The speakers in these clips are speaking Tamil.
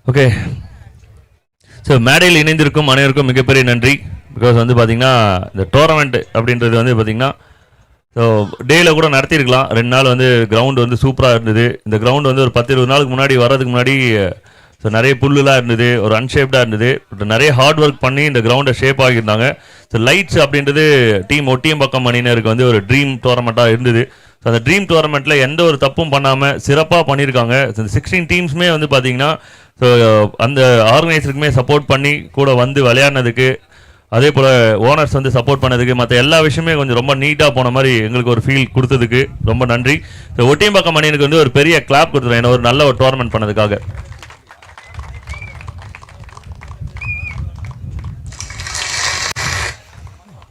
ஓகே. ஸோ மேடையில் இணைந்திருக்கும் அனைவருக்கும் மிகப்பெரிய நன்றி. பிகாஸ் வந்து பார்த்தீங்கன்னா இந்த டோர்னமெண்ட் அப்படின்றது வந்து பார்த்தீங்கன்னா ஸோ டேயில் கூட நடத்தியிருக்கலாம். 2 நாள் வந்து கிரவுண்டு வந்து சூப்பராக இருந்தது. இந்த கிரவுண்டு வந்து ஒரு 10-20 நாளுக்கு முன்னாடி வர்றதுக்கு முன்னாடி ஸோ நிறைய புல்லுலாம் இருந்தது, ஒரு அன்ஷேப்டாக இருந்தது. பட் நிறைய ஹார்ட் ஒர்க் பண்ணி இந்த கிரவுண்டை ஷேப் ஆகியிருந்தாங்க. ஸோ லைட்ஸ் அப்படின்றது டீம் ஒட்டியம்பாக்கம் அணியினருக்கு வந்து ஒரு ட்ரீம் டோர்னமெண்ட்டாக இருந்தது. ஸோ அந்த ட்ரீம் டோர்னமெண்ட்டில் எந்த ஒரு தப்பும் பண்ணாமல் சிறப்பாக பண்ணியிருக்காங்க. இந்த 16 டீம்ஸுமே வந்து பார்த்தீங்கன்னா ஸோ அந்த ஆர்கனைசருக்குமே சப்போர்ட் பண்ணி கூட வந்து விளையாடினதுக்கு, அதே போல் ஓனர்ஸ் வந்து சப்போர்ட் பண்ணதுக்கு, மற்ற எல்லா விஷயமே கொஞ்சம் ரொம்ப நீட்டாக போன மாதிரி எங்களுக்கு ஒரு ஃபீல் கொடுத்ததுக்கு ரொம்ப நன்றி. ஸோ ஒட்டியம்பாக்கம் அணியனுக்கு வந்து ஒரு பெரிய கிளாப் கொடுத்துருவேன், ஏன்னா ஒரு நல்ல ஒரு டோர்னமெண்ட் பண்ணதுக்காக.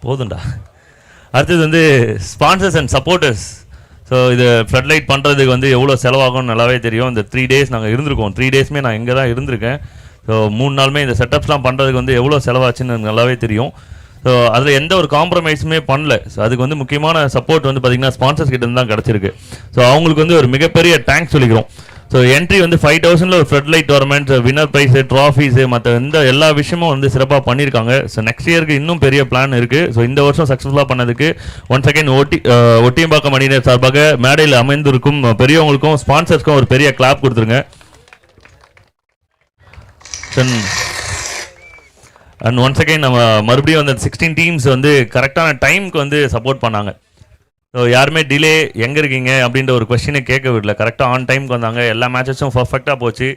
போதுண்டா. அடுத்தது வந்து ஸ்பான்சர்ஸ் அண்ட் சப்போர்ட்டர்ஸ். ஸோ இது ஃப்ளட் லைட் பண்ணுறதுக்கு வந்து எவ்வளோ செலவாகும்னு நல்லாவே தெரியும். இந்த 3 days நாங்கள் இருந்திருக்கோம். 3 daysமே நான் இங்கே தான் இருந்திருக்கேன். ஸோ 3 நாளுமே இந்த செட்டப்ஸ்லாம் பண்ணுறதுக்கு வந்து எவ்வளோ செலவாச்சுன்னு நல்லாவே தெரியும். ஸோ அதில் எந்த ஒரு காம்ப்ரமைஸுமே பண்ணல. ஸோ அதுக்கு வந்து முக்கியமான சப்போர்ட் வந்து பார்த்திங்கன்னா ஸ்பான்சர்ஸ் கிட்டேருந்து தான் கிடச்சிருக்கு. ஸோ அவங்களுக்கு வந்து ஒரு மிகப்பெரிய தேங்க்ஸ் சொல்லிக்கிறோம். ஸோ என்ட்ரி வந்து 5000 ஒரு flood light tournament, winner prize, trophies, மற்ற எல்லா விஷயமும் வந்து சிறப்பாக பண்ணியிருக்காங்க. ஸோ நெக்ஸ்ட் இயருக்கு இன்னும் பெரிய பிளான் இருக்குது. ஸோ இந்த வருஷம் சக்ஸஸ்ஃபுல்லாக பண்ணதுக்கு ஒன்ஸ் அகைன் ஒட்டியம்பாக்கம் அணியினர் சார்பாக மேடையில் அமைந்திருக்கும் பெரியவங்களுக்கும் ஸ்பான்சர்ஸ்க்கும் ஒரு பெரிய கிளாப் கொடுத்துருங்க. அண்ட் ஒன்ஸ் அகைன் நம்ம மறுபடியும் அந்த 16 டீம்ஸ் வந்து கரெக்டான டைமுக்கு வந்து சப்போர்ட் பண்ணாங்க. ஸோ யாருமே டிலே எங்கே இருக்கீங்க அப்படின்ற ஒரு கொஸ்டினை கேட்க விடல. கரெக்டாக ஆன் டைமுக்கு வந்தாங்க. எல்லா மேட்சஸும் பர்ஃபெக்டாக போச்சு.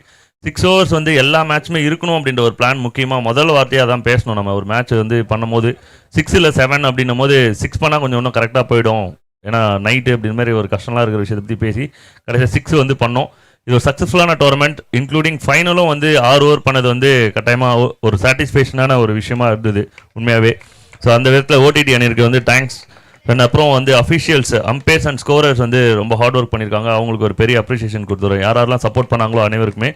6 hours வந்து எல்லா மேட்சுமே இருக்கணும் அப்படின்ற ஒரு பிளான் முக்கியமாக முதல் வார்த்தையாக தான் பேசணும். நம்ம ஒரு மேட்ச் வந்து பண்ணும்போது 6 இல்லை 7 அப்படின்னும் போது 6 பண்ணால் கொஞ்சம் இன்னும் கரெக்டாக போயிடும், ஏன்னா நைட்டு அப்படின்ற மாதிரி ஒரு கஷ்டம்லாம் இருக்கிற விஷயத்தை பற்றி பேசி கடைசியாக 6 வந்து பண்ணோம். இது ஒரு சக்ஸஸ்ஃபுல்லான டோர்னமெண்ட், இன்க்ளூடிங் ஃபைனலும் வந்து 6 over பண்ணது வந்து கட்டாயமாக ஒரு சாட்டிஸ்ஃபேக்ஷனான ஒரு விஷயமா இருந்தது உண்மையாகவே. ஸோ அந்த விதத்தில் ஓடிடி அணியிற்கு வந்து தேங்க்ஸ். தென் அப்புறம் வந்து அஃபிஷியல்ஸ், அம்பேர்ஸ் அண்ட் ஸ்கோரர்ஸ் வந்து ரொம்ப ஹார்ட் ஒர்க் பண்ணியிருக்காங்க. அவங்களுக்கு ஒரு பெரிய அப்ரிஷியேஷன் கொடுத்துருவோம், யாரெல்லாம் சப்போர்ட் பண்ணாங்களோ அனைவருக்குமே.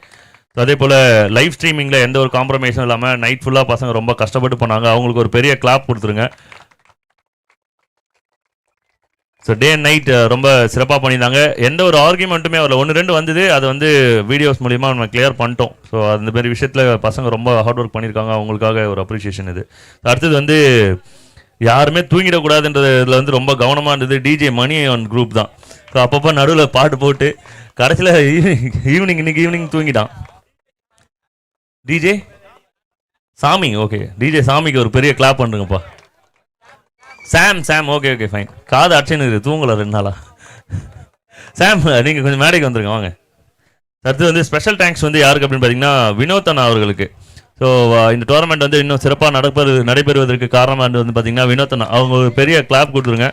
ஸோ அதே போல் லைவ் ஸ்ட்ரீமிங்கில் எந்த ஒரு காம்ப்ரமைஸும் இல்லாமல் நைட் ஃபுல்லாக பசங்க ரொம்ப கஷ்டப்பட்டு பண்ணாங்க. அவங்களுக்கு ஒரு பெரிய கிளாப் கொடுத்துருங்க. ஸோ டே அண்ட் நைட் ரொம்ப சிறப்பாக பண்ணியிருந்தாங்க. எந்த ஒரு ஆர்குமெண்ட்டுமே அதில் 1-2 வந்தது, அதை வந்து வீடியோஸ் மூலிமா நம்ம கிளியர் பண்ணிட்டோம். ஸோ அந்த மாதிரி விஷயத்தில் பசங்க ரொம்ப ஹார்ட் ஒர்க் பண்ணியிருக்காங்க. அவங்களுக்காக ஒரு அப்ரிஷியேஷன் இது. அடுத்தது வந்து யாருமே தூங்கிடக்கூடாதுன்றதுல வந்து ரொம்ப கவனமாக இருந்தது. டிஜே மணி ஒன் குரூப் தான். ஸோ அப்பப்போ நடுவில் பாட்டு போட்டு கடைசியில் இன்னைக்கு ஈவினிங் தூங்கிட்டான் டிஜே சாமி. ஓகே, டிஜே சாமிக்கு ஒரு பெரிய கிளாப் பண்ணுங்கப்பா. சாம் ஓகே ஃபைன். காது அடிச்சுன்னு இருக்குது, தூங்கலை 2 நாளாக. சாம் நீங்கள் கொஞ்சம் மேடைக்கு வந்துருங்க வாங்க. அடுத்து வந்து ஸ்பெஷல் தேங்க்ஸ் வந்து யாருக்கு அப்படின்னு பார்த்தீங்கன்னா வினோத் அண்ணா அவர்களுக்கு. ஸோ இந்த டோர்னமெண்ட் வந்து இன்னும் சிறப்பாக நடைபெறுவதற்கு காரணமாக வந்து பார்த்தீங்கன்னா வினோத் அண்ணா, அவங்க ஒரு பெரிய கிளாப் கொடுத்துருங்க.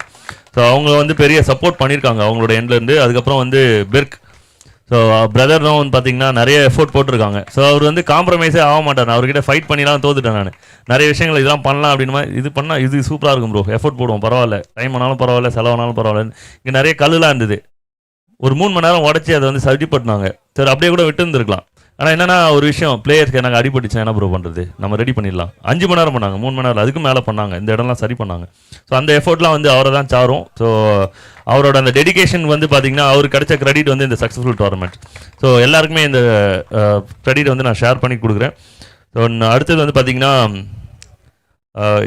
ஸோ அவங்க வந்து பெரிய சப்போர்ட் பண்ணியிருக்காங்க அவங்களோட எண்ட்லேருந்து. அதுக்கப்புறம் வந்து பெர்க், ஸோ பிரதர்னும் வந்து பார்த்தீங்கன்னா நிறைய எஃபோர்ட் போட்டிருக்காங்க. ஸோ அவர் வந்து காம்ப்ரமைஸே ஆக மாட்டார். அவர்கிட்ட ஃபைட் பண்ணிலாம் தோத்துட்டேன் நான். நிறைய விஷயங்கள் இதெல்லாம் பண்ணலாம் அப்படின்னு, இது பண்ணால் இது சூப்பராக இருக்கும் ப்ரோ, எஃபோர்ட் போடுவோம், பரவாயில்ல, டைம் ஆனாலும் பரவாயில்ல, செலவானாலும் பரவாயில்ல. இங்கே நிறைய கல்லுலாம் இருந்தது, ஒரு 3 மணி நேரம் உடச்சி அதை வந்து சரி பண்ணாங்க. சரி அப்படியே கூட விட்டு இருந்திருக்கலாம். ஆனால் என்னன்னா ஒரு விஷயம், பிளேயர்ஸ்க்கு எனக்கு அடிபட்டுச்சு, என்ன ப்ரோ பண்ணுறது, நம்ம ரெடி பண்ணிடலாம். 5 மணி நேரம் பண்ணாங்க, 3 மணி நேரம் அதுக்கு மேலே பண்ணாங்க, இந்த இடம்லாம் சரி பண்ணாங்க. ஸோ அந்த எஃபோர்ட்லாம் வந்து அவரை தான் சாரும். ஸோ அவரோட அந்த டெடிகேஷன் வந்து பார்த்தீங்கன்னா அவருக்கு கிடைச்ச கிரெடிட் வந்து இந்த சக்ஸஸ்ஃபுல் டோர்னமெண்ட். ஸோ எல்லாருக்குமே இந்த கிரெடிட் வந்து நான் ஷேர் பண்ணி கொடுக்குறேன். ஸோ அடுத்தது வந்து பார்த்தீங்கன்னா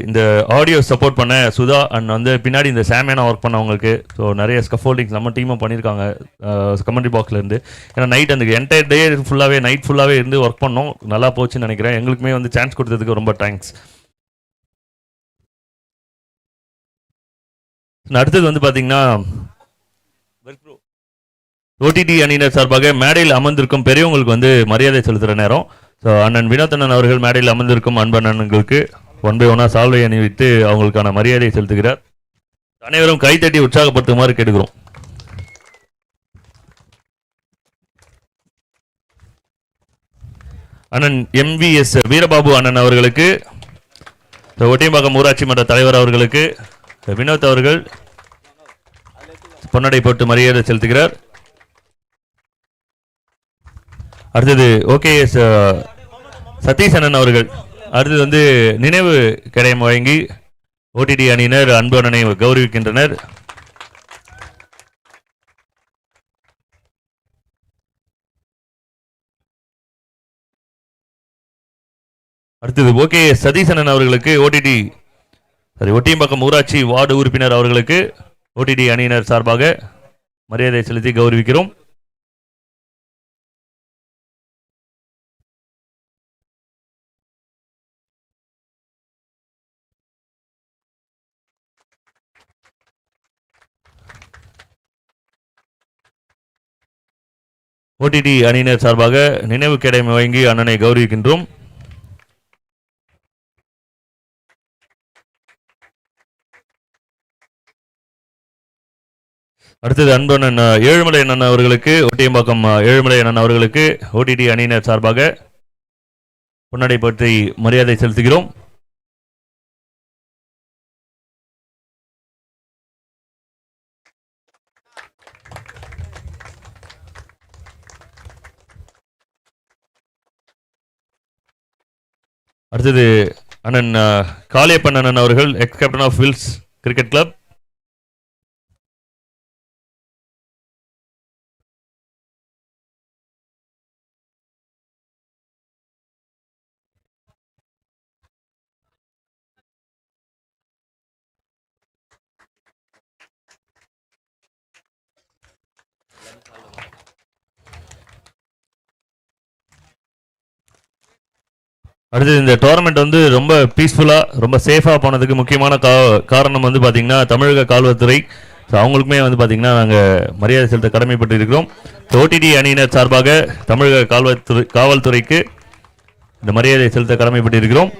இந்த ஆடியோ சப்போர்ட் பண்ண சுதா அண்ட் வந்து பின்னாடி இந்த சாமியானா ஒர்க் பண்ணவங்களுக்கு. ஸோ நிறைய ஸ்கஃபோல்டிங்ஸ் நம்ம டீமும் பண்ணியிருக்காங்க கமெண்ட்ரி பாக்ஸ்லேருந்து. ஏன்னா நைட் அந்த என்டையர் டே ஃபுல்லாகவே நைட் ஃபுல்லாகவே இருந்து ஒர்க் பண்ணோம், நல்லா போச்சுன்னு நினைக்கிறேன். எங்களுக்குமே வந்து சான்ஸ் கொடுத்ததுக்கு ரொம்ப தேங்க்ஸ். அடுத்தது வந்து பார்த்தீங்கன்னா ஓடிடி அணியினர் சார்பாக மேடையில் அமர்ந்திருக்கும் பெரியவங்களுக்கு வந்து மரியாதை செலுத்துகிற நேரம். ஸோ அண்ணன் வினோத் அண்ணன் அவர்கள் மேடையில் அமர்ந்திருக்கும் அன்பண்ணனுங்களுக்கு 1 by 1 சால்வை அணிவித்து அவங்களுக்கான மரியாதையை செலுத்துகிறார். அனைவரும் கைத்தட்டி உற்சாகப்படுத்துமாறு கேட்டுக்கிறோம். அண்ணன் MVS வீரபாபு அண்ணன் அவர்களுக்கு, ஒட்டியம்பாக்கம் ஊராட்சி மன்ற தலைவர் அவர்களுக்கு வினோத் அவர்கள் பொன்னடை போட்டு மரியாதை செலுத்துகிறார். அடுத்தது OKS சதீஷ் அண்ணன் அவர்கள். அடுத்தது வந்து நினைவு கடையம் வழங்கி ஓடிடி அணியினர் அன்பு அண்ணனை கௌரவிக்கின்றனர். அடுத்தது ஓகே சதீசனன் அவர்களுக்கு ஓடிடி ஒட்டியம்பாக்கம் ஊராட்சி வார்டு உறுப்பினர் அவர்களுக்கு ஓடிடி அணியினர் சார்பாக மரியாதை செலுத்தி கௌரவிக்கிறோம். ஓடிடி அணியினர் சார்பாக நினைவு கேடயம் வழங்கி அண்ணனை கௌரவிக்கின்றோம். அடுத்தது அன்பண்ணன் ஏழுமலை அண்ணன் அவர்களுக்கு ஒட்டியம்பாக்கம் ஏழுமலை அண்ணன் அவர்களுக்கு ஓடிடி அணியினர் சார்பாக பொன்னடை பற்றி மரியாதை செலுத்துகிறோம். அடுத்தது அண்ணன் காளியப்பன் அண்ணன் அவர்கள் ex captain of Wills cricket club. அடுத்தது இந்த டோர்னமெண்ட் வந்து ரொம்ப பீஸ்ஃபுல்லாக ரொம்ப சேஃபாக போனதுக்கு முக்கியமான காரணம் வந்து பார்த்திங்கன்னா தமிழக காவல்துறை. ஸோ அவங்களுக்குமே வந்து பார்த்திங்கன்னா நாங்கள் மரியாதை செலுத்த கடமைப்பட்டு இருக்கிறோம். ஓடிடி அணியினர் சார்பாக தமிழக காவல்துறைக்கு இந்த மரியாதை செலுத்த கடமைப்பட்டு இருக்கிறோம்.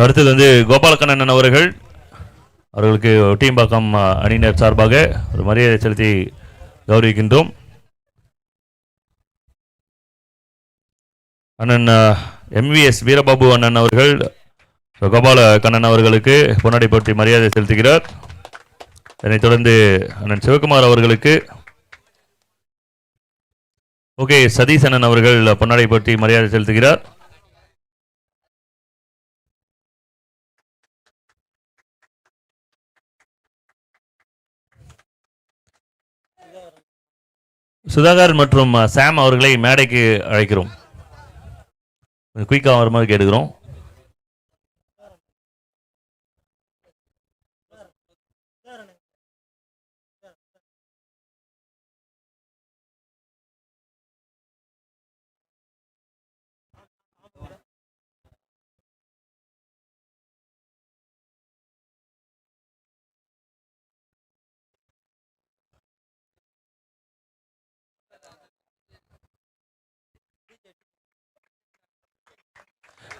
அடுத்தது வந்து கோபாலக்கண்ணன் அவர்களுக்கு ஒட்டியம்பாக்கம் அணியினர் சார்பாக ஒரு மரியாதை செலுத்தி கௌரவிக்கின்றோம். அண்ணன் எம்விஎஸ் வீரபாபு அண்ணன் அவர்கள் கோபாலக்கண்ணன் அவர்களுக்கு பொன்னாடை போட்டி மரியாதை செலுத்துகிறார். இதனைத் தொடர்ந்து அண்ணன் சிவகுமார் அவர்களுக்கு ஓகே சதீசனன் அவர்கள் பொன்னாடை போட்டி மரியாதை செலுத்துகிறார். சுதாகர் மற்றும் சாம் அவர்களை மேடைக்கு அழைக்கிறோம். குயிக்காக வர மாதிரி கேட்டுக்கிறோம்.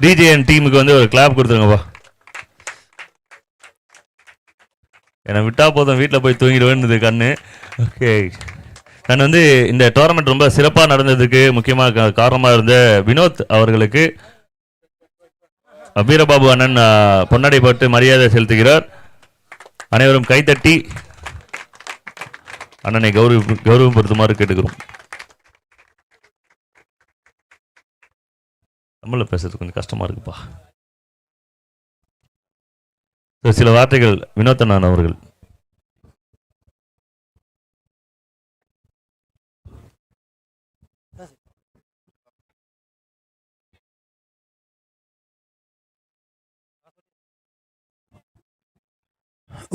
டிஜேஎன் டீமுக்கு வந்து ஒரு கிளாப் கொடுத்துருங்கப்பா. என்னை விட்டா போதும் வீட்டில் போய் தூங்கிடுவேன்னு கண்ணு. ஓகே, நான் வந்து இந்த டோர்னமெண்ட் ரொம்ப சிறப்பாக நடந்ததுக்கு முக்கியமாக காரணமாக இருந்த வினோத் அவர்களுக்கு வீரபாபு அண்ணன் பொன்னாடை போட்டு மரியாதை செலுத்துகிறார். அனைவரும் கைத்தட்டி அண்ணனை கௌரவப்படுத்துமாறு கேட்டுக்கிறோம். தமிழில் பேசுறது கொஞ்சம் கஷ்டமாக இருக்குப்பா. சில வார்த்தைகள் வினோத்தனான் அவர்கள்.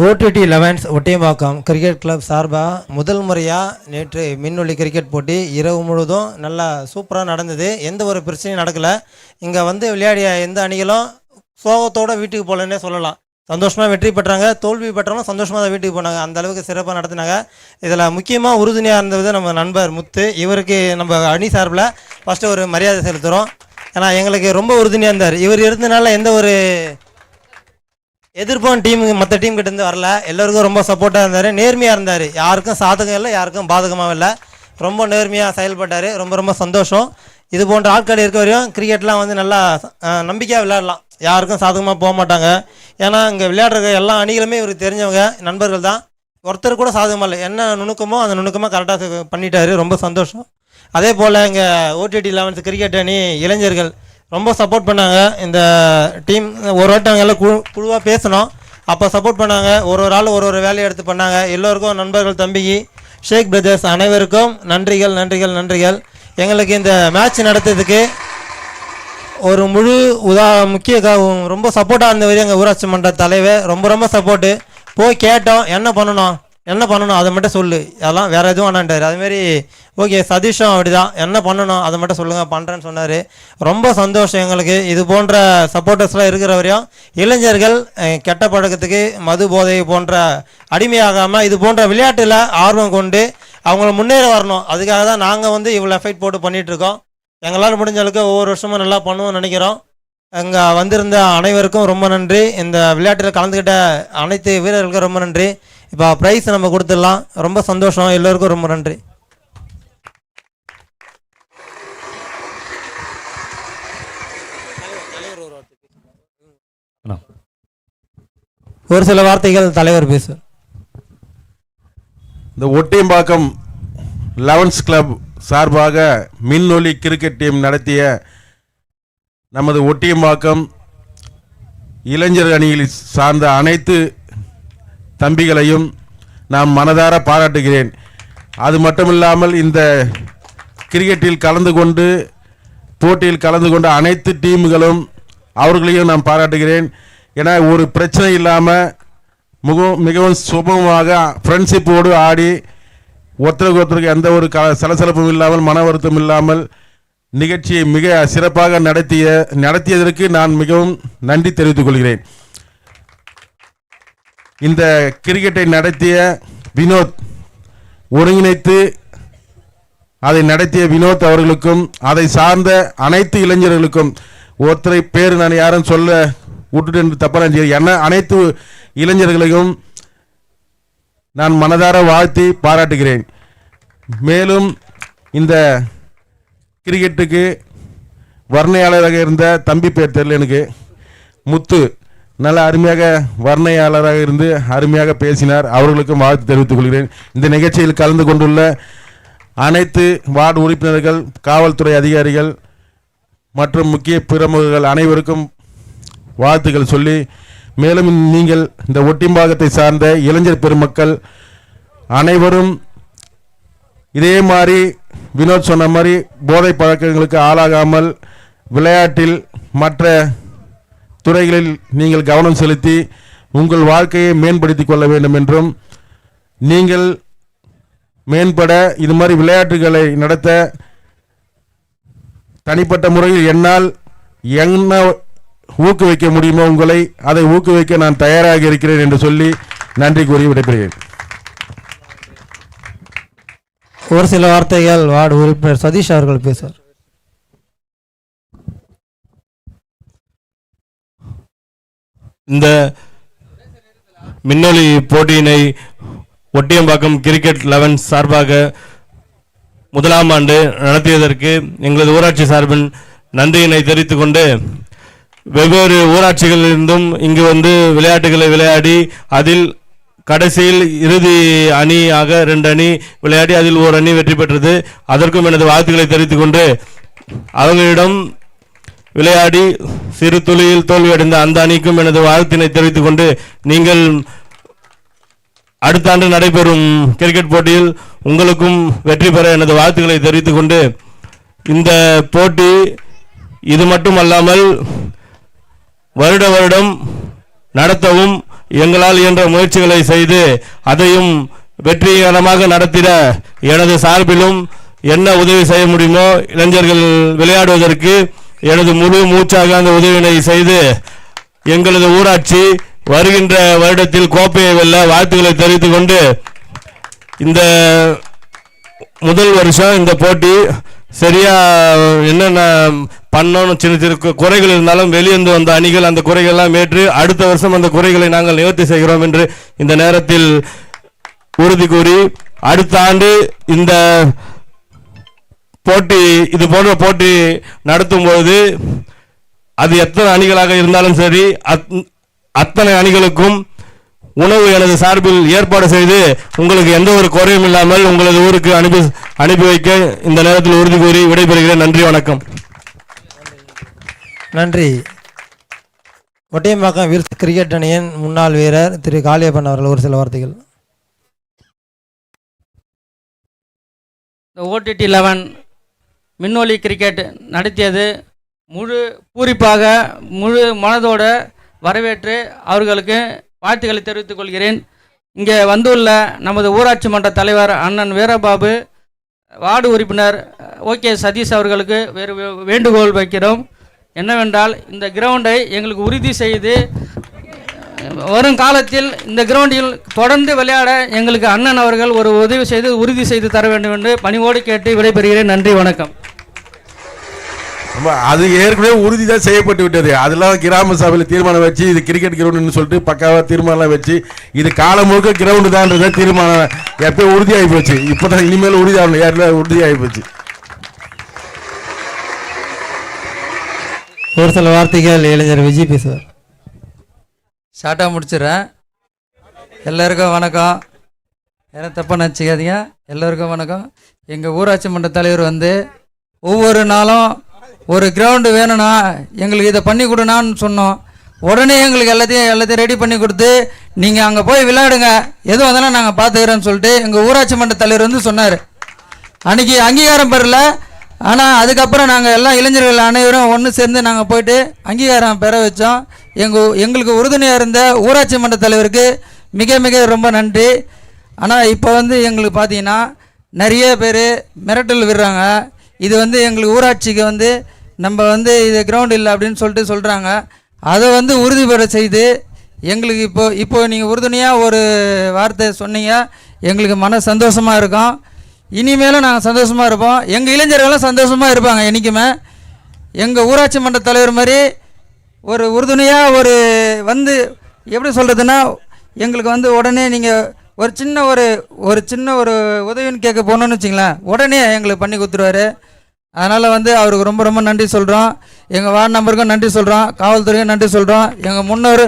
ஓடிடி 11 ஒட்டியம்பாக்கம் கிரிக்கெட் கிளப் சார்பாக முதல் முறையாக நேற்று மின்னொலி கிரிக்கெட் போட்டி இரவு முழுவதும் நல்லா சூப்பராக நடந்தது. எந்த ஒரு பிரச்சனையும் நடக்கலை. இங்கே வந்து விளையாடிய எந்த அணிகளும் சோகத்தோடு வீட்டுக்கு போகலன்னே சொல்லலாம். சந்தோஷமாக வெற்றி பெற்றாங்க, தோல்வி பெற்றவங்களும் சந்தோஷமாக தான் வீட்டுக்கு போனாங்க. அந்த அளவுக்கு சிறப்பாக நடத்தினாங்க. இதில் முக்கியமாக உறுதுணையாக இருந்தது நம்ம நண்பர் முத்து. இவருக்கு நம்ம அணி சார்பில் ஃபஸ்ட்டு ஒரு மரியாதை செலுத்துகிறோம். ஏன்னா எங்களுக்கு ரொம்ப உறுதுணையாக இருந்தார். இவர் இருந்தனால எந்த ஒரு எதிர்ப்பும் மற்ற டீம் கிட்டேருந்து வரல. எல்லோருக்கும் ரொம்ப சப்போர்ட்டாக இருந்தார், நேர்மையாக இருந்தார். யாருக்கும் சாதகம் இல்லை, யாருக்கும் பாதகமாகவும் இல்லை. ரொம்ப நேர்மையாக செயல்பட்டார். ரொம்ப ரொம்ப சந்தோஷம். இது போன்ற ஆட்கள் இருக்க வரையும் கிரிக்கெட்லாம் வந்து நல்லா நம்பிக்கையாக விளையாடலாம், யாருக்கும் சாதகமாக போக மாட்டாங்க. ஏன்னா இங்கே விளையாடுற எல்லா அணிகளுமே இவருக்கு தெரிஞ்சவங்க நண்பர்கள் தான், ஒருத்தர் கூட சாதகமாக இல்லை. என்ன நுணுக்கமோ அந்த நுணுக்கமாக கரெக்டாக பண்ணிட்டாரு, ரொம்ப சந்தோஷம். அதே போல் இங்கே OTT 11th கிரிக்கெட் அணி இளைஞர்கள் ரொம்ப சப்போர்ட் பண்ணாங்க. இந்த டீம் ஒரு வாட்டி நாங்கள் எல்லாம் குழுவாக பேசினோம், அப்போ சப்போர்ட் பண்ணாங்க. ஒரு ஆள் ஒரு வேலையை எடுத்து பண்ணாங்க. எல்லோருக்கும் நண்பர்கள், தம்பிக்கு, ஷேக் பிரதர்ஸ் அனைவருக்கும் நன்றிகள் நன்றிகள் நன்றிகள். எங்களுக்கு இந்த மேட்ச் நடத்துறதுக்கு ஒரு முழு முக்கிய ரொம்ப சப்போர்ட்டாக இருந்தவர் எங்கள் ஊராட்சி மன்ற தலைவர். ரொம்ப ரொம்ப சப்போர்ட்டு. போய் கேட்டோம், என்ன பண்ணணும் அதை மட்டும் சொல்லு, அதெல்லாம் வேறு எதுவும் வேணான்ட்டார். அதுமாரி ஓகே, சதீஷும் அப்படி தான், என்ன பண்ணணும் அதை மட்டும் சொல்லுங்கள், பண்ணுறேன்னு சொன்னார். ரொம்ப சந்தோஷம் எங்களுக்கு. இது போன்ற சப்போர்ட்டர்ஸ்லாம் இருக்கிற வரையும் இளைஞர்கள் கெட்ட பழக்கத்துக்கு, மது போதை போன்ற அடிமையாகாமல் இது போன்ற விளையாட்டில் ஆர்வம் கொண்டு அவங்கள முன்னேற வரணும். அதுக்காக தான் நாங்கள் வந்து இவ்வளோ எஃபெக்ட் போட்டு பண்ணிகிட்ருக்கோம். எங்களால் முடிஞ்ச அளவுக்கு ஒவ்வொரு வருஷமும் நல்லா பண்ணுவோம்னு நினைக்கிறோம். அங்கே வந்திருந்த அனைவருக்கும் ரொம்ப நன்றி. இந்த விளையாட்டில் கலந்துக்கிட்ட அனைத்து வீரர்களுக்கும் ரொம்ப நன்றி. இப்போ ப்ரைஸ் நம்ம கொடுத்துடலாம். ரொம்ப சந்தோஷம், எல்லோருக்கும் ரொம்ப நன்றி. ஒரு சில வார்த்தைகள் தலைவர் பேசு. இந்த ஒட்டியம்பாக்கம் 11th கிளப் சார்பாக மின்னொலி கிரிக்கெட் டீம் நடத்திய நமது ஒட்டியம்பாக்கம் இளைஞர் அணியில் சார்ந்த அனைத்து தம்பிகளையும் நான் மனதார பாராட்டுகிறேன். அது மட்டுமில்லாமல் இந்த கிரிக்கெட்டில் கலந்து கொண்டு போட்டியில் கலந்து கொண்ட அனைத்து டீம்களும் அவர்களையும் நான் பாராட்டுகிறேன். ஏன்னா ஒரு பிரச்சனை இல்லாமல் மிகவும் சுபமாக ஃப்ரெண்ட்ஷிப்போடு ஆடி ஒருத்தருக்கு ஒருத்தருக்கு எந்த ஒரு சலசலப்பும் இல்லாமல் மன வருத்தம் இல்லாமல் நிகழ்ச்சியை மிக சிறப்பாக நடத்தியதற்கு நான் மிகவும் நன்றி தெரிவித்துக் கொள்கிறேன். இந்த கிரிக்கெட்டை நடத்திய வினோத், ஒருங்கிணைத்து அதை நடத்திய வினோத் அவர்களுக்கும் அதை சார்ந்த அனைத்து இளைஞர்களுக்கும், ஒருத்தரை பேர் நான் யாரும் சொல்ல விட்டுட்டு என்று தப்பான என்ன அனைத்து இளைஞர்களையும் நான் மனதார வாழ்த்தி பாராட்டுகிறேன். மேலும் இந்த கிரிக்கெட்டுக்கு வர்ணையாளராக இருந்த தம்பி பேர் தெரியல எனக்கு, முத்து, நல்ல அருமையாக வர்ணையாளராக இருந்து அருமையாக பேசினார். அவர்களுக்கும் வாழ்த்து தெரிவித்துக் கொள்கிறேன். இந்த நிகழ்ச்சியில் கலந்து கொண்டுள்ள அனைத்து வார்டு உறுப்பினர்கள், காவல்துறை அதிகாரிகள் மற்றும் முக்கிய பிரமுகர்கள் அனைவருக்கும் வாழ்த்துக்கள் சொல்லி, மேலும் நீங்கள் இந்த ஒட்டிம்பாகத்தை சார்ந்த இளைஞர் பெருமக்கள் அனைவரும் இதே மாதிரி வினோத் சொன்ன மாதிரி போதை பழக்கங்களுக்கு ஆளாகாமல் விளையாட்டில் மற்ற துறைகளில் நீங்கள் கவனம் செலுத்தி உங்கள் வாழ்க்கையை மேம்படுத்திக் கொள்ள வேண்டும் என்றும், நீங்கள் மேம்பட இது மாதிரி விளையாட்டுகளை நடத்த தனிப்பட்ட முறையில் என்னால் என்ன ஊக்குவிக்க முடியுமோ உங்களை அதை ஊக்குவிக்க நான் தயாராக இருக்கிறேன் என்று சொல்லி நன்றி கூறி விடைபெறுகிறேன். ஒரு சில வார்த்தைகள் வார்டு உறுப்பினர் சதீஷ் அவர்கள் பேசுவார். இந்த மின்னொலி போட்டியினை ஒட்டியம்பாக்கம் கிரிக்கெட் 11 சார்பாக முதலாம் ஆண்டு நடத்தியதற்கு எங்களது ஊராட்சி சார்பின் நன்றியினை தெரிவித்துக் கொண்டு, வெவ்வேறு ஊராட்சிகளிலிருந்தும் இங்கு வந்து விளையாட்டுகளை விளையாடி அதில் கடைசியில் இறுதி அணியாக 2 அணி விளையாடி அதில் ஒரு அணி வெற்றி பெற்றது. அதற்கும் எனது வாழ்த்துக்களை தெரிவித்துக் கொண்டு, அவர்களிடம் விளையாடி சிறு துளியில் தோல்வியடைந்த அந்த அணிக்கும் எனது வாழ்த்தினை தெரிவித்துக் கொண்டு, நீங்கள் அடுத்த ஆண்டு நடைபெறும் கிரிக்கெட் போட்டியில் உங்களுக்கும் வெற்றி பெற எனது வாழ்த்துக்களை தெரிவித்துக் கொண்டு, இந்த போட்டி இது மட்டுமல்லாமல் வருட வருடம் நடத்தவும் எங்களால் இயன்ற முயற்சிகளை செய்து அதையும் வெற்றிகரமாக நடத்திட எனது சார்பிலும் என்ன உதவி செய்ய முடியுமோ இளைஞர்கள் விளையாடுவதற்கு எனது முழு மூச்சாக அந்த உதவினை செய்து எங்களது ஊராட்சி வருகின்ற வருடத்தில் கோப்பையை வெல்ல வாழ்த்துக்களை தெரிவித்துக் கொண்டு, இந்த முதல் வருஷம் இந்த போட்டி சரியா என்னென்ன பண்ணணும் சின்ன சின்ன குறைகள் இருந்தாலும் வெளியேந்து வந்த அணிகள் அந்த குறைகள்லாம் ஏற்று அடுத்த வருஷம் அந்த குறைகளை நாங்கள் நிவர்த்தி செய்கிறோம் என்று இந்த நேரத்தில் உறுதி கூறி, அடுத்த ஆண்டு இந்த போட்டி இது போன்ற போட்டி நடத்தும்போது அது எத்தனை அணிகளாக இருந்தாலும் சரி அத்தனை அணிகளுக்கும் உணவு எனது சார்பில் ஏற்பாடு செய்து உங்களுக்கு எந்த ஒரு குறையும் இல்லாமல் உங்களது ஊருக்கு அனுப்பி வைக்க இந்த நேரத்தில் உறுதி கூறி விடைபெறுகிறேன். நன்றி, வணக்கம். நன்றி. ஒட்டியம்பாக்கம் வீர் கிரிக்கெட் அணியின் முன்னாள் வீரர் திரு காளியப்பன் அவர்கள் ஒரு சில வார்த்தைகள். இந்த OTT 11 மின்னொலி கிரிக்கெட் நடத்தியது முழு பூரிப்பாக முழு மனதோட வரவேற்று அவர்களுக்கு வாழ்த்துக்களை தெரிவித்துக் கொள்கிறேன். இங்கே வந்துள்ள நமது ஊராட்சி மன்ற தலைவர் அண்ணன் வீரபாபு, வார்டு உறுப்பினர் ஓகே சதீஷ் அவர்களுக்கு வேண்டுகோள் வைக்கிறோம். என்னவென்றால் இந்த கிரவுண்டை எங்களுக்கு உறுதி செய்து வரும் காலத்தில் இந்த கிரவுண்டில் தொடர்ந்து விளையாட எங்களுக்கு அண்ணன் அவர்கள் ஒரு உதவி செய்து உறுதி செய்து தர வேண்டும் என்று பணிவோடு கேட்டு விடைபெறுகிறேன். நன்றி, வணக்கம். அது ஏற்கனவே உறுதி தான் செய்யப்பட்டு விட்டது. அதெல்லாம் கிராம சபையில் தீர்மானம் வச்சு இது கிரிக்கெட் கிரவுண்டுன்னு சொல்லிட்டு பக்காவாக தீர்மானம் வச்சு இது காலம் முழுக்க கிரவுண்டு தான்றத தீர்மானம் எப்போ உறுதியாகி போச்சு. இப்போ தான் இனிமேல் உறுதியாகணும், ஏற்கனவே உறுதியாகி போச்சு. ஒரு சில வார்த்தைகள் இளைஞர் விஜய் பேசுவார். ஷார்ட்டாக முடிச்சிடுறேன். எல்லோருக்கும் வணக்கம். யாரும் தப்பாக நினச்சிக்காதீங்க. எல்லோருக்கும் வணக்கம். எங்கள் ஊராட்சி மன்ற தலைவர் வந்து ஒவ்வொரு நாளும் ஒரு கிரவுண்டு வேணும்னா எங்களுக்கு இதை பண்ணி கொடுனான்னு சொன்னோம். உடனே எங்களுக்கு எல்லாத்தையும் ரெடி பண்ணி கொடுத்து நீங்கள் அங்கே போய் விளையாடுங்க, எதுவும் அதெல்லாம் நாங்கள் பார்த்துக்கிறோன்னு சொல்லிட்டு எங்கள் ஊராட்சி மன்ற தலைவர் வந்து சொன்னார். அன்றைக்கி அங்கீகாரம் பெறல, ஆனால் அதுக்கப்புறம் நாங்கள் எல்லாம் இளைஞர்கள் அனைவரும் ஒன்று சேர்ந்து நாங்கள் போயிட்டு அங்கீகாரம் பெற வச்சோம். எங்களுக்கு உறுதுணையாக இருந்த ஊராட்சி மன்ற தலைவருக்கு மிக மிக ரொம்ப நன்றி. ஆனால் இப்போ வந்து எங்களுக்கு பார்த்தீங்கன்னா நிறைய பேர் மிரட்டல் விடுறாங்க. இது வந்து எங்களுக்கு ஊராட்சிக்கு வந்து நம்ம வந்து இது கிரவுண்ட் இல்லை அப்படின்னு சொல்லிட்டு சொல்கிறாங்க. அதை வந்து உறுதிப்பட செய்து எங்களுக்கு இப்போ நீங்கள் உறுதுணையாக ஒரு வார்த்தை சொன்னீங்க, எங்களுக்கு மன சந்தோஷமாக இருக்கும். இனிமேலும் நாங்கள் சந்தோஷமாக இருப்போம். எங்கள் இளைஞர்களும் சந்தோஷமாக இருப்பாங்க. என்றைக்குமே எங்கள் ஊராட்சி மன்ற தலைவர் மாதிரி ஒரு உறுதுணையாக ஒரு வந்து எப்படி சொல்கிறதுன்னா எங்களுக்கு வந்து உடனே நீங்கள் ஒரு சின்ன ஒரு உதவின்னு கேட்க போனோன்னு வச்சிங்களேன், உடனே எங்களுக்கு பண்ணி கொடுத்துருவாரு. அதனால் வந்து அவருக்கு ரொம்ப ரொம்ப நன்றி சொல்கிறோம். எங்கள் வார்டு நம்பருக்கும் நன்றி சொல்கிறோம், காவல்துறைக்கும் நன்றி சொல்கிறோம், எங்கள் முன்னோர்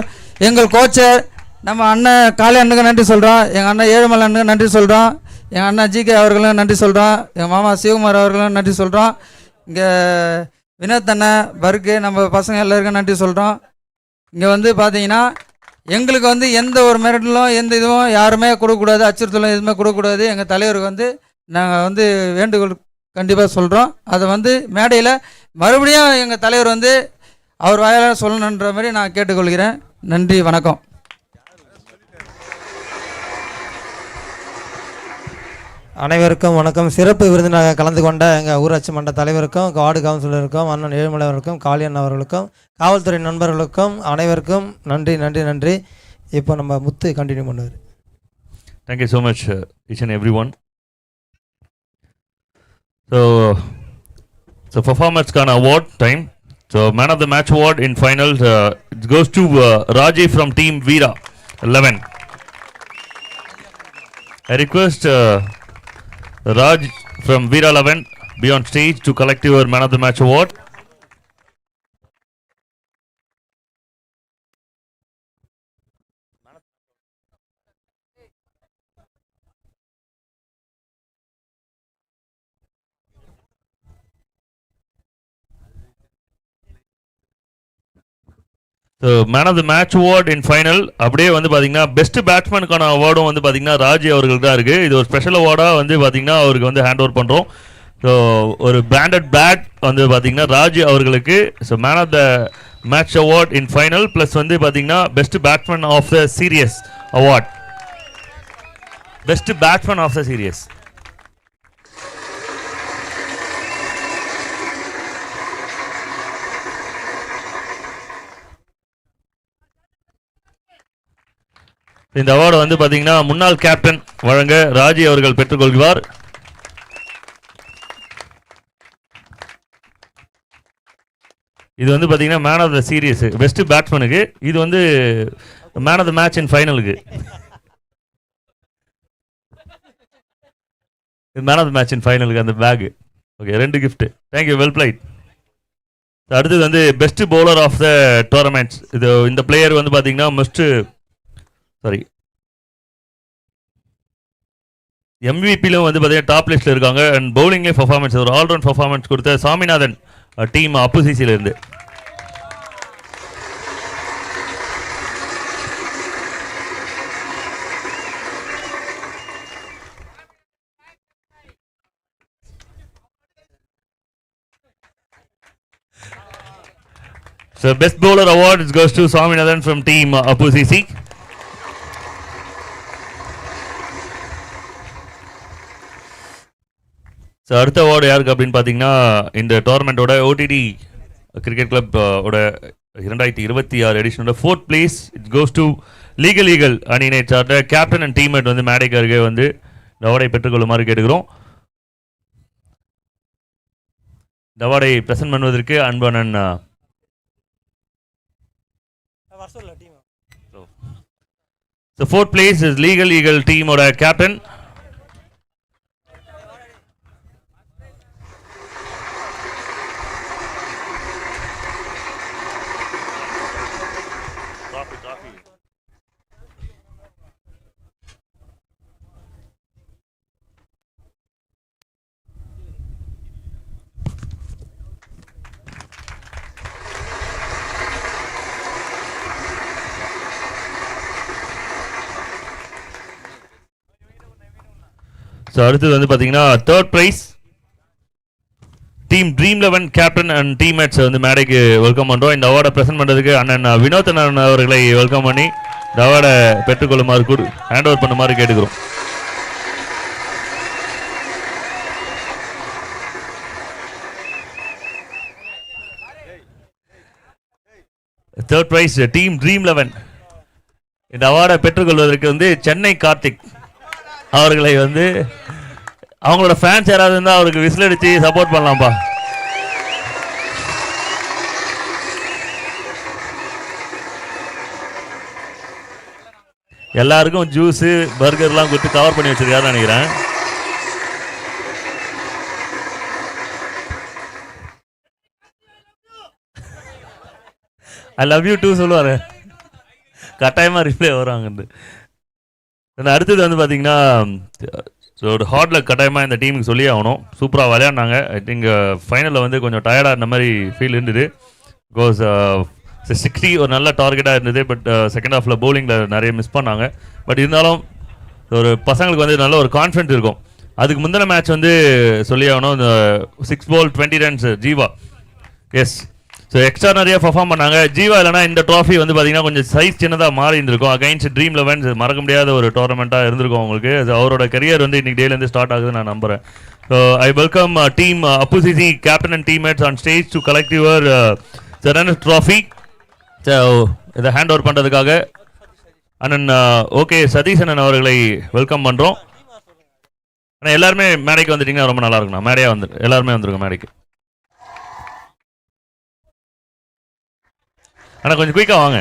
எங்கள் கோச்சர் நம்ம அண்ணன் காளி அண்ணனுக்கு நன்றி சொல்கிறோம், எங்கள் அண்ணன் ஏழுமலை அண்ணனுக்கு நன்றி சொல்கிறோம், எங்கள் அண்ணன் ஜிகே அவர்களும் நன்றி சொல்கிறோம், எங்கள் மாமா சிவகுமார் அவர்களும் நன்றி சொல்கிறோம், இங்கே வினோத் அண்ணன் பருக்கு நம்ம பசங்க எல்லாருக்கும் நன்றி சொல்கிறோம். இங்கே வந்து பார்த்தீங்கன்னா எங்களுக்கு வந்து எந்த ஒரு மிரட்டலும் எந்த இதுவும் யாருமே கொடுக்கக்கூடாது, அச்சுறுத்தலும் எதுவுமே கொடுக்கக்கூடாது. எங்கள் தலைவருக்கு வந்து நாங்கள் வந்து வேண்டுகோள் கண்டிப்பாக சொல்கிறோம். அதை வந்து மேடையில் மறுபடியும் எங்கள் தலைவர் வந்து அவர் வாயால் சொல்லணுன்ற மாதிரி நான் கேட்டுக்கொள்கிறேன். நன்றி, வணக்கம். அனைவருக்கும் வணக்கம். சிறப்பு விருந்தினராக கலந்து கொண்ட எங்கள் ஊராட்சி மன்ற தலைவருக்கும், வார்டு கவுன்சிலருக்கும், அண்ணன் ஏழுமலை அவர்களுக்கும், காளியன் அவர்களுக்கும், காவல்துறை நண்பர்களுக்கும் அனைவருக்கும் நன்றி நன்றி நன்றி. இப்போ நம்ம முத்து கண்டினியூ பண்ணுவார். Thank you so much, each and everyone. So performance kind of award time. So man of the match award in final it goes to Raji from team Veera 11. I request Raj from Veera 11 be on stage to collect your man of the match award. So man of the match award in final அப்படியே வந்து பார்த்தீங்கன்னா பெஸ்ட் பேட்ஸ்மேனுக்கான அவார்டும் வந்து பார்த்தீங்கன்னா ராஜி அவர்களுக்கு தான் இருக்குது. இது ஒரு ஸ்பெஷல் அவார்டாக வந்து பார்த்தீங்கன்னா அவருக்கு வந்து ஹேண்ட் ஓவர் பண்ணுறோம். ஸோ ஒரு பிராண்டட் பேட் வந்து பார்த்தீங்கன்னா ராஜி அவர்களுக்கு so man of the match award in final plus வந்து பார்த்தீங்கன்னா best batsman of the series award, best batsman of the series. இந்த அவார்டு வந்து பார்த்தீங்கன்னா முன்னாள் கேப்டன் வழங்க ராஜி அவர்கள் பெற்றுக்கொள்வார். இது வந்து பார்த்தீங்கன்னா man of the series best பேட்ஸ்மேனுக்கு, இது வந்து man of the match in ஃபைனலுக்கு. இது man of the match in ஃபைனலுக்கு அந்த bag okay 2 gift. Thank you, well played. அடுத்தது வந்து best bowler of the tournaments. இந்த பிளேயர் வந்து பார்த்தீங்கன்னா எம்விபிலும் வந்து பார்த்தீங்கன்னா டாப் லிஸ்ட்டில் இருக்காங்க. அண்ட் பவுலிங்லேயே பர்ஃபார்மன்ஸ், ஒரு ஆல்ரவுண்ட் பர்ஃபார்மன்ஸ் கொடுத்த சாமிநாதன் டீம் அப்புசிசியில் இருந்து. So best bowler award goes to Swaminathan from team Opposisi. So அடுத்த அவார்டு யாருக்கு அப்படின்னு பார்த்தீங்கன்னா இந்த டோர்னமெண்ட்டோட ஓடிடி கிரிக்கெட் கிளப் ஓட 2026 எடிஷனோட 4th place it goes to legal eagle அணியினை சார்ந்த கேப்டன் அண்ட் டீம்மேட் வந்து மேடைக்கு அருகே வந்து இந்த அவார்டை பெற்றுக்கொள்ளுமாறு கேட்டுக்கிறோம். இந்த அவார்டை பிரசன்ட் பண்ணுவதற்கு அன்பனன் So 4th place is Legal Eagle team or a captain. So அடுத்தது வந்து பார்த்தீங்கன்னா 3rd prize team dream 11 captain and teammates வந்து மேடைக்கு வெல்கம் பண்ணுறோம். இந்த அவார்டை ப்ரெசென்ட் பண்ணுறதுக்கு அண்ணன் வினோதனன் அவர்களை வெல்கம் பண்ணி இந்த அவார்டை பெற்றுக்கொள்ளுமாறு ஹேண்ட் ஓவர் பண்ணுமாறு கேட்டுக்கிறோம். Third prize team dream 11. இந்த அவார்டை பெற்றுக்கொள்வதற்கு வந்து சென்னை கார்த்திக் அவர்களை வந்து அவங்களோட ஃபேன்ஸ் யாராவது இருந்தால் அவருக்கு விசில் அடித்து சப்போர்ட் பண்ணலாம்ப்பா. எல்லாருக்கும் ஜூஸு பர்கர்லாம் கொடுத்து கவர் பண்ணி வச்சிருக்காருன்னு நினைக்கிறேன். ஐ லவ் யூ டூ சொல்லுவார், கட்டாயமாக ரிப்ளை வருவாங்க. அடுத்தது வந்து பார்த்தீங்கன்னா ஒரு ஹார்ட் லக் கட்டாயமாக இந்த டீமுக்கு சொல்லி ஆகணும். சூப்பராக விளையாடினாங்க. ஐ திங்க் ஃபைனலில் வந்து கொஞ்சம் டயர்டாக இருந்த மாதிரி ஃபீல் இருந்தது. பிகாஸ் 60 ஒரு நல்ல டார்கெட்டாக இருந்தது. பட் செகண்ட் ஹாஃபில் பவுலிங்கில் நிறைய மிஸ் பண்ணாங்க. பட் இருந்தாலும் ஒரு பசங்களுக்கு வந்து நல்ல ஒரு கான்ஃபிடன்ஸ் இருக்கும். அதுக்கு முந்தின மேட்ச் வந்து சொல்லி ஆகணும். இந்த 6 ball 20 runs Jeeva, yes. So extra நிறைய பர்ஃபார்ம் பண்ணாங்க. ஜீவா இல்லைனா இந்த ட்ராஃபி வந்து பார்த்தீங்கன்னா கொஞ்சம் சைஸ் சின்னதாக மாறி இருந்திருக்கும். அகைன்ஸ்ட் ட்ரீம் 11 மறக்க முடியாத ஒரு டோர்னமெண்ட்டாக இருந்திருக்கும் அவங்களுக்கு. அவரோட கரியர் வந்து இன்னைக்கு டேலேருந்து ஸ்டார்ட் ஆகுதுன்னு நான் நம்புகிறேன். ஸோ ஐ வெல்கம் டீம் அப்புசிசி captain and teammates on stage to collect your surrender trophy. So இதை ஹேண்ட் ஓவர் பண்ணுறதுக்காக அண்ணன் ஓகே சதீஷன் அவர்களை வெல்கம் பண்ணுறோம். ஆனால் எல்லாருமே மேடைக்கு வந்துட்டிங்கன்னா ரொம்ப நல்லா இருக்குண்ணா. மேடையாக வந்து எல்லாருமே வந்துருங்க மேடைக்கு. ஆனால் கொஞ்சம் குயிக்காக வாங்க.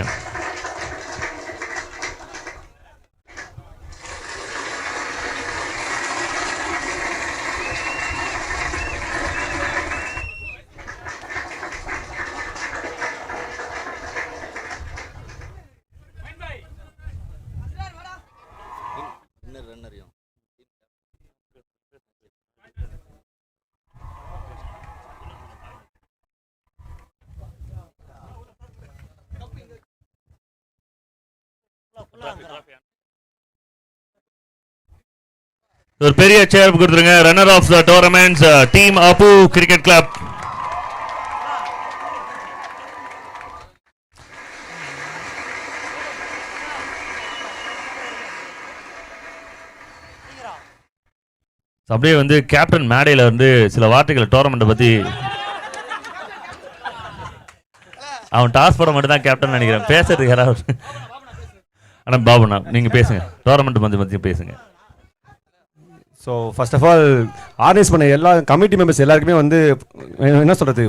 ஒரு பெரிய சேர் கொடுத்துருங்க. Runner of the tournaments team Appu cricket club. அப்படியே வந்து கேப்டன் மேடையில் வந்து சில வார்த்தைகள் டோர்னமெண்ட்டை பற்றி அவன் டாஸ் போட மட்டும் தான் கேப்டன் நினைக்கிறேன். பேசுறதுக்கு யாராவது ஆனால் பாபுண்ணா நீங்கள் பேசுங்க. டோர்னமெண்ட் பற்றி பேசுங்க. So so first of all organise பண்ண எல்லா கமிட்டி மெம்பர்ஸ் எல்லாருக்குமே வந்து என்ன சொல்கிறது,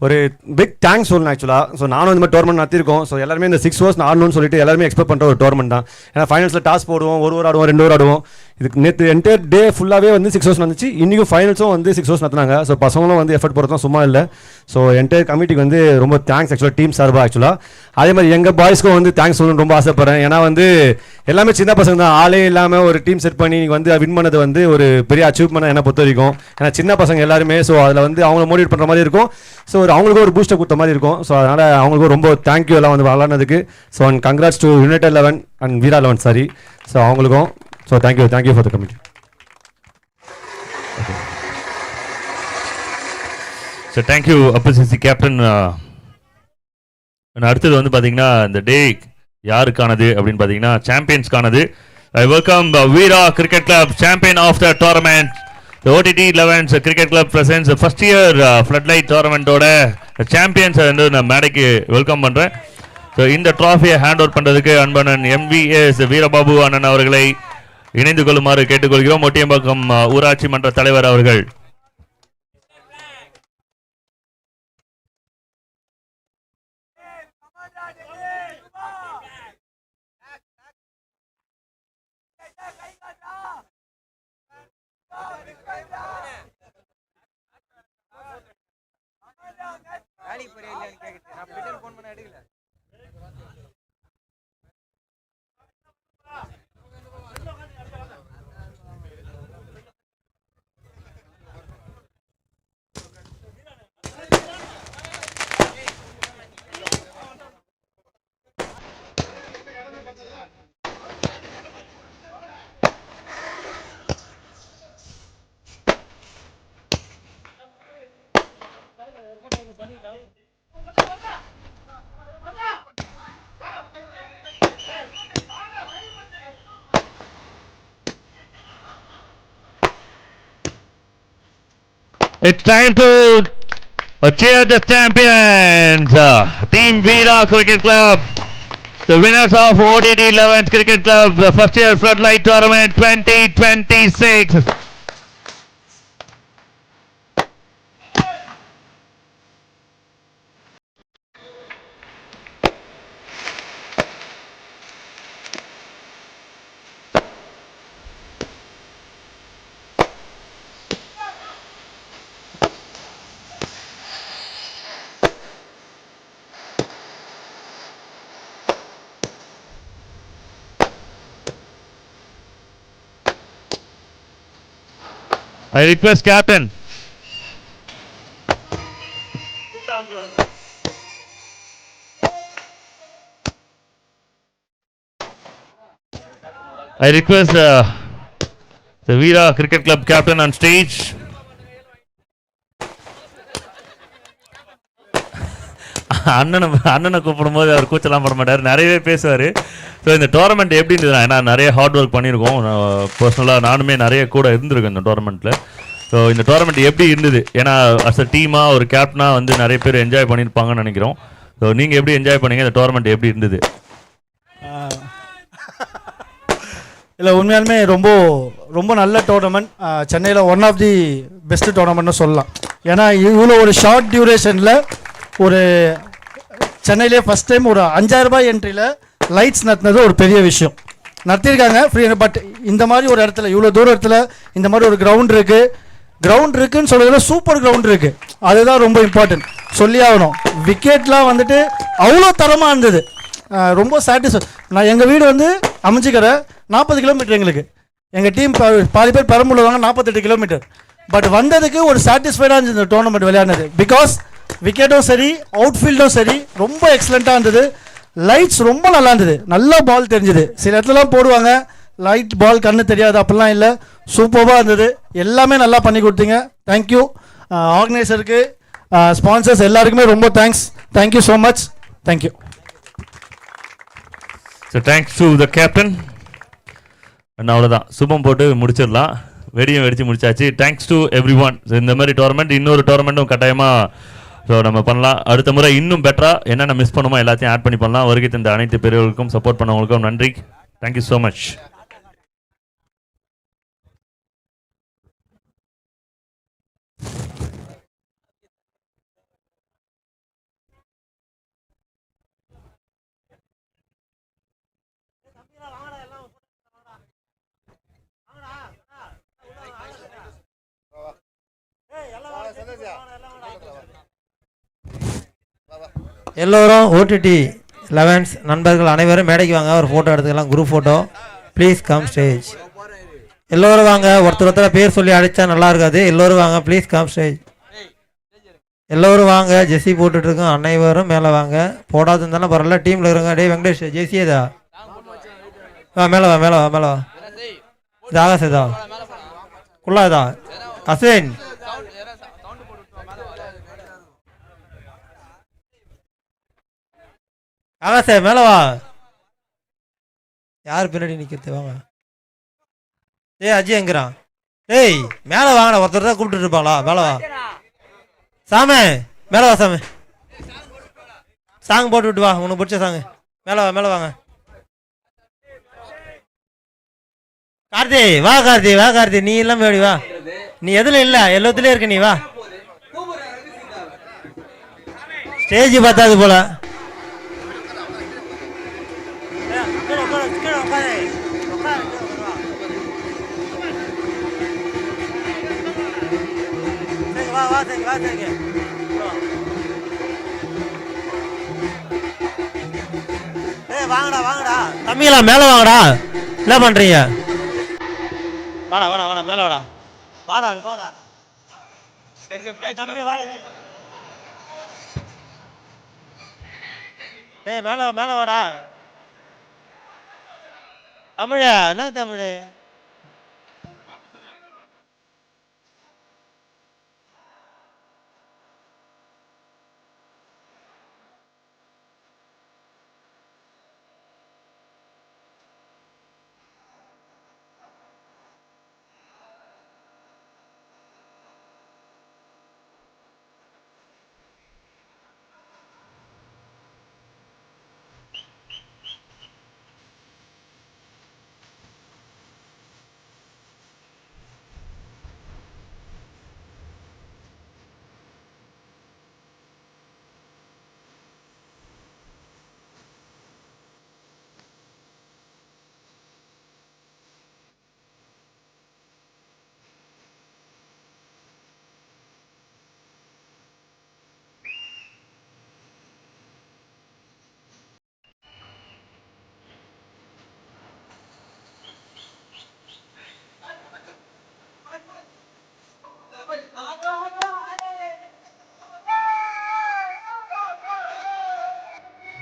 ஒரு பிக் தேங்க்ஸ் சொல்லணும் ஆக்சுவலாக. ஸோ நானும் இந்த மாதிரி டோர்னமெண்ட் நடத்திருக்கோம். ஸோ எல்லாருமே இந்த 6 ஹவர்ஸ் ஆடணும்னு சொல்லிட்டு எல்லாருமே எக்ஸ்பெக்ட் பண்ணுற ஒரு டோர்னமெண்ட் தான். ஏன்னா ஃபைனல்ஸில் டாஸ் போடுவோம், 1 ஓவர் ஆடுவோம், 2 ஓவர் ஆடுவோம். இதுக்கு நேற்று என்டையர் டே ஃபுல்லாகவே வந்து 6 ஹவர்ஸ் நடந்துச்சு. இன்றைக்கும் ஃபைனல்ஸும் வந்து 6 ஹவர்ஸ் நடத்தினாங்க. ஸோ பசங்களும் வந்து எஃபர்ட் போடுறதும் சும்மா இல்லை. ஸோ என்டையர் கமிட்டிக்கு வந்து ரொம்ப தேங்க்ஸ் ஆக்சுவலாக, டீம் சார்பாக ஆக்சுவலாக. அதே மாதிரி எங்கள் பாய்ஸ்க்கும் வந்து தேங்க்ஸ் சொல்லணும்னு ரொம்ப ஆசைப்பட்றேன். ஏன்னா வந்து எல்லாமே சின்ன பசங்க தான், ஆளே இல்லாமல் ஒரு டீம் செட் பண்ணி வந்து வின் பண்ணது வந்து ஒரு பெரிய அச்சீவ்மெண்ட் என்னை பொறுத்த வரைக்கும். ஏன்னா சின்ன பசங்க எல்லாருமே, ஸோ அதில் வந்து அவங்கள மோட்டிவேட் பண்ணுற மாதிரி இருக்கும். ஸோ அவங்களுக்கும் ஒரு பூஸ்டர் கொடுத்த மாதிரி இருக்கும். ஸோ அதனால் அவங்களுக்கும் ரொம்ப தேங்க்யூ எல்லாம் வந்து விளாட்னதுக்கு. So and congrats to United 11 and Veera 11 sorry. So அவங்களுக்கும் so thank you for the committee. So thank you அப்பசிசி கேப்டன். அடுத்தது வந்து பார்த்தீங்கன்னா இந்த டே யாருக்கானது அப்படின்னு பார்த்தீங்கன்னா சாம்பியன்ஸ்க்கானது. I welcome Veera cricket club champion of the tournament. The OTT 11s Cricket Club presents the first year floodlight tournament ஓட சாம்பியன்ஸ் வந்து நான் மேடைக்கு வெல்கம் பண்ணுறேன். ஸோ இந்த ட்ராஃபியை ஹேண்ட் ஓவர் பண்ணுறதுக்கு அன்பனன் MVS வீரபாபு அண்ணன் அவர்களை இணைந்து கொள்ளுமாறு கேட்டுக்கொள்கிறோம். ஒட்டியம்பாக்கம் ஊராட்சி மன்ற தலைவர் அவர்கள். It's time to cheer the champions, Team Veera Cricket Club, the winners of OTT 11th Cricket Club, the first year floodlight tournament 2026. I request Captain. I request the Veera Cricket Club captain on stage. அண்ணனை கூப்பிடும்போது அவர் கூச்சலாம் பண்ண மாட்டார், நிறையவே பேசுவார். ஸோ இந்த டோர்னமெண்ட் எப்படி இருந்தது, ஏன்னா நிறைய ஹார்ட் ஒர்க் பண்ணியிருக்கோம். பர்சனலாக நானுமே நிறைய கூட இருந்திருக்கேன் இந்த டோர்னமெண்ட்டில். ஸோ இந்த டோர்னமெண்ட் எப்படி இருந்தது, ஏன்னா அஸ் அ டீமாக ஒரு கேப்டனாக வந்து நிறைய பேர் என்ஜாய் பண்ணியிருப்பாங்கன்னு நினைக்கிறோம். ஸோ நீங்கள் எப்படி என்ஜாய் பண்ணீங்க, இந்த டோர்னமெண்ட் எப்படி இருந்தது? இல்லை, உண்மையாலுமே ரொம்ப ரொம்ப நல்ல டோர்னமெண்ட். சென்னையில் ஒன் ஆஃப் தி பெஸ்ட் டோர்னமெண்ட்னு சொல்லலாம். ஏன்னா இவ்வளோ ஒரு ஷார்ட் டியூரேஷனில் ஒரு சென்னையிலே ஃபஸ்ட் டைம் ஒரு 5000 ரூபாய் என்ட்ரியில் லைட்ஸ் நடத்தினது ஒரு பெரிய விஷயம். நடத்தியிருக்காங்க ஃப்ரீ. பட் இந்த மாதிரி ஒரு இடத்துல, இவ்வளோ தூரத்தில் இந்த மாதிரி ஒரு கிரவுண்ட் இருக்குன்னு சொல்கிறதுல சூப்பர் கிரவுண்ட் இருக்குது. அதுதான் ரொம்ப இம்பார்ட்டன்ட், சொல்லி ஆகணும். விக்கெட்லாம் வந்துட்டு அவ்வளோ தரமாக இருந்தது. ரொம்ப சாட்டிஸ்ஃபை. நான் எங்கள் வீடு வந்து அமைஞ்சிக்கிற 40 கிலோமீட்டர், எங்களுக்கு எங்கள் டீம் பாதி பேர் பெரம்பலூர் வாங்க 48 கிலோமீட்டர். பட் வந்ததுக்கு ஒரு சாட்டிஸ்ஃபைடாக இருந்தது இந்த டோர்னமெண்ட் விளையாடினது. பிகாஸ் விக்கெட்டும் சரி, அவுட்ஃபீல்டும் சரி, ரொம்ப எக்ஸலண்ட்டாக இருந்தது. லைட்ஸ் ரொம்ப நல்லா இருந்தது, நல்லா பால் தெரிஞ்சுது. சில இடத்துலலாம் போடுவாங்க லைட் பால் கண்ணு தெரியாது, அப்படிலாம் இல்லை. சூப்பராக இருந்தது, எல்லாமே நல்லா பண்ணி கொடுத்தீங்க. தேங்க்யூ ஆர்கனைசருக்கு, ஸ்பான்சர்ஸ் எல்லாருக்குமே ரொம்ப thanks. Thank you so much. Thank you. So thanks to the captain. அவ்வளோதான், சுபம் போட்டு முடிச்சிடலாம். வெடியும் வெடிச்சு முடிச்சாச்சு. Thanks to every one. இந்த மாதிரி டோர்னமெண்ட் இன்னொரு டோர்னமெண்ட்டும் கட்டாயமாக ஸோ நம்ம பண்ணலாம். அடுத்த முறை இன்னும் பெட்டராக என்னென்ன மிஸ் பண்ணுமோ எல்லாத்தையும் ஆட் பண்ணி பண்ணலாம். வருகை தந்த அனைத்து பெரியவர்களுக்கும் சப்போர்ட் பண்ணவங்களுக்கும் நன்றி. Thank you so much. எல்லோரும் ஓடிடி 11 நண்பர்கள் அனைவரும் மேடைக்கு வாங்க, ஒரு ஃபோட்டோ எடுத்துக்கலாம், group photo. Please come stage. எல்லோரும் வாங்க, ஒருத்தர் பேர் சொல்லி அழைச்சா நல்லா இருக்காது. எல்லோரும் வாங்க, ப்ளீஸ் கம் ஸ்டேஜ். எல்லோரும் வாங்க, ஜெர்சி போட்டுட்ருக்கோம் அனைவரும் மேலே வாங்க. போடாது இருந்தாலும் பரவாயில்ல, டீமில் இருங்க. டே வெங்கடேஷ் ஜெர்சியேதா மேலே வா மேலே வா மேலே வா. இது ஆகாசதா குள்ளாதா அஸ்வின் ஆகாசே மேலே வா. யார் பின்னாடி நிற்கிறது? வாங்க. ஏய் அஜய் எங்கிறான்? ஏய் மேலே வாங்கடா, ஒருத்தர் தான் கூப்பிட்டு இருப்பாங்களா? மேலே வா சாமே, மேலே வா சாமி. சாங் போட்டு விட்டு வா, உனக்கு பிடிச்ச சாங்கு. மேலே வா மேலே வாங்க. கார்த்தி வா, கார்த்தி வா, கார்த்தி நீ இல்லாம எப்படி வா? நீ எதுல இல்ல, எல்லாத்துலயும் இருக்க. நீ வா. ஸ்டேஜ் பார்த்தாது போல. வாங்கடா வாங்கடா தம்பிங்களா, மேல வாங்கடா. என்ன பண்றீங்க? வாடா வாடா வாடா மேல வாடா. வாடா வாடா தம்பி வாடா. மேல மேல வாடா. தமிழ என்ன தமிழ்?